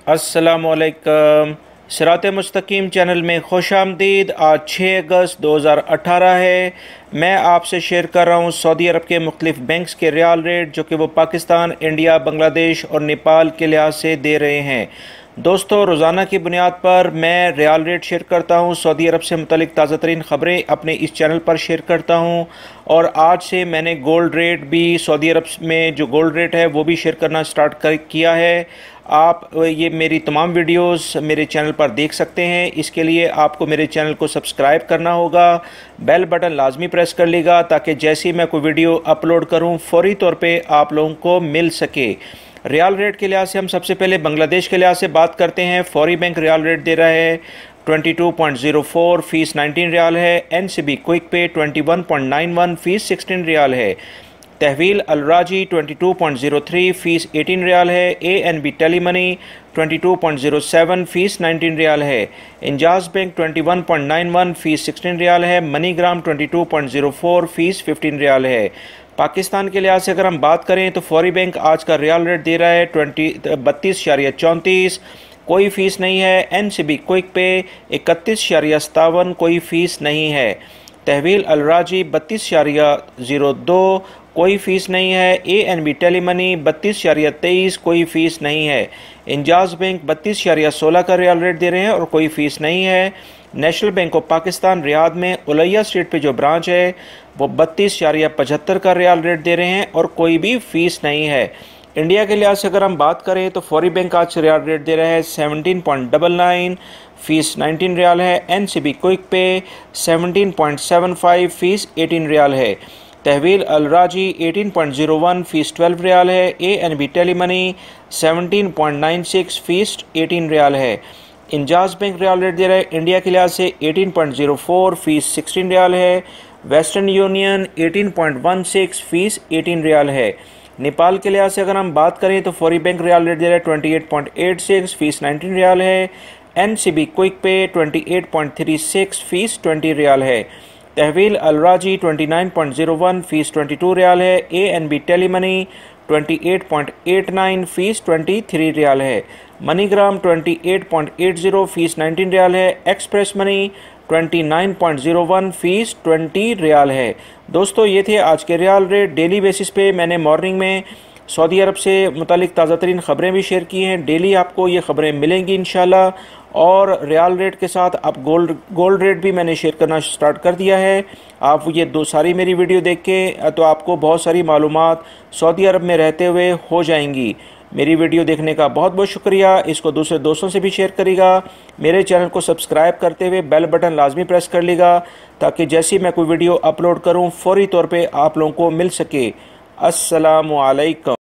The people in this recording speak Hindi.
अस्सलामुअलैकुम। सिरात मुस्तकीम चैनल में खुश आमदीद। आज 6 अगस्त 2018 है। मैं आपसे शेयर कर रहा हूँ सऊदी अरब के मुख्तलिफ बैंक्स के रियाल रेट जो कि वो पाकिस्तान, इंडिया, बांग्लादेश और नेपाल के लिहाज से दे रहे हैं। दोस्तों, रोज़ाना की बुनियाद पर मैं रियाल रेट शेयर करता हूँ। सऊदी अरब से मुतल्लिक ताज़ा तरीन ख़बरें अपने इस चैनल पर शेयर करता हूँ। और आज से मैंने गोल्ड रेट भी, सऊदी अरब में जो गोल्ड रेट है वो भी शेयर करना स्टार्ट किया है। आप ये मेरी तमाम वीडियोस मेरे चैनल पर देख सकते हैं। इसके लिए आपको मेरे चैनल को सब्सक्राइब करना होगा, बेल बटन लाजमी प्रेस कर लीजिएगा ताकि जैसे ही मैं कोई वीडियो अपलोड करूं फ़ौरी तौर पे आप लोगों को मिल सके। रियाल रेट के लिहाज से हम सबसे पहले बांग्लादेश के लिहाज से बात करते हैं। फौरी बैंक रियाल रेट दे रहा है 22.04, फ़ीस 19 रियाल है। NCB क्विक पे 21.91, फ़ीस 16 रियाल है। तहवील अलराजी 22.03, फ़ीस 18 रियाल है। ANB टेलीमनी 22.07, फ़ीस 19 रियाल है। इंजाज बैंक 21.91, फ़ीस 16 रियाल है। मनीग्राम 22.04, फ़ीस 15 रियाल है। पाकिस्तान के लिहाज से अगर हम बात करें तो फौरी बैंक आज का रियाल रेट दे रहा है 32.34, कोई फ़ीस नहीं है। NCB क्विक पे 31.57, कोई फ़ीस नहीं है। तहवील अलराजी 32.02, कोई फ़ीस नहीं है। ANB टेलीमनी 32.23, कोई फ़ीस नहीं है। इंजाज बैंक 32.16 का रियाल रेट दे रहे हैं और कोई फ़ीस नहीं है। National bank of Pakistan Riyadh में उलैया स्ट्रीट पे जो ब्रांच है वो 32.75 का रियाल रेट दे रहे हैं और कोई भी फ़ीस नहीं है। इंडिया के लिहाज से अगर हम बात करें तो फौरी बैंक आज रियाल रेट दे रहा है 17.99, फ़ीस 19 रियाल है। NCB क्विक पे 17.75, फ़ीस 18 रियाल है। तहवील अलराजी 18.01, फ़ीस 12 रियाल है। ANB टेलीमनी 17.96, फ़ीस 18 रियाल है। इंजाज बैंक रियाल रेट दे रहा है इंडिया के लिहाज से 18.04, फ़ीस 16 रियाल है। वेस्टर्न यूनियन 18.16, फ़ीस 18 रियाल है। नेपाल के लिहाज से अगर हम बात करें तो फौरी बैंक रियाल रेट दे रहा है 28.86, फ़ीस 19 रियाल है। NCB क्विक पे 28.36, फ़ीस 20 रियाल है। तहवील अलराजी 29.01, फ़ीस 22 रियाल है। ANB टेलीमनी 28.89, फ़ीस 23 रियाल है। मनीग्राम 28.80, फ़ीस 19 रियाल है। एक्सप्रेस मनी 29.01, फ़ीस 20 रियाल है। दोस्तों, ये थे आज के रियाल रेट। डेली बेसिस पे मैंने मॉर्निंग में सऊदी अरब से मुतालिक ताज़ा तरीन ख़बरें भी शेयर की हैं। डेली आपको ये ख़बरें मिलेंगी इंशाल्लाह। और रियाल रेट के साथ अब गोल्ड रेट भी मैंने शेयर करना स्टार्ट कर दिया है। आप ये सारी मेरी वीडियो देख के तो आपको बहुत सारी मालूमात सऊदी अरब में रहते हुए हो जाएंगी। मेरी वीडियो देखने का बहुत बहुत शुक्रिया। इसको दूसरे दोस्तों से भी शेयर करिएगा। मेरे चैनल को सब्सक्राइब करते हुए बेल बटन लाजमी प्रेस कर लीजिएगा ताकि जैसे ही मैं कोई वीडियो अपलोड करूं फ़ौरी तौर पे आप लोगों को मिल सके। अस्सलामु अलैकुम।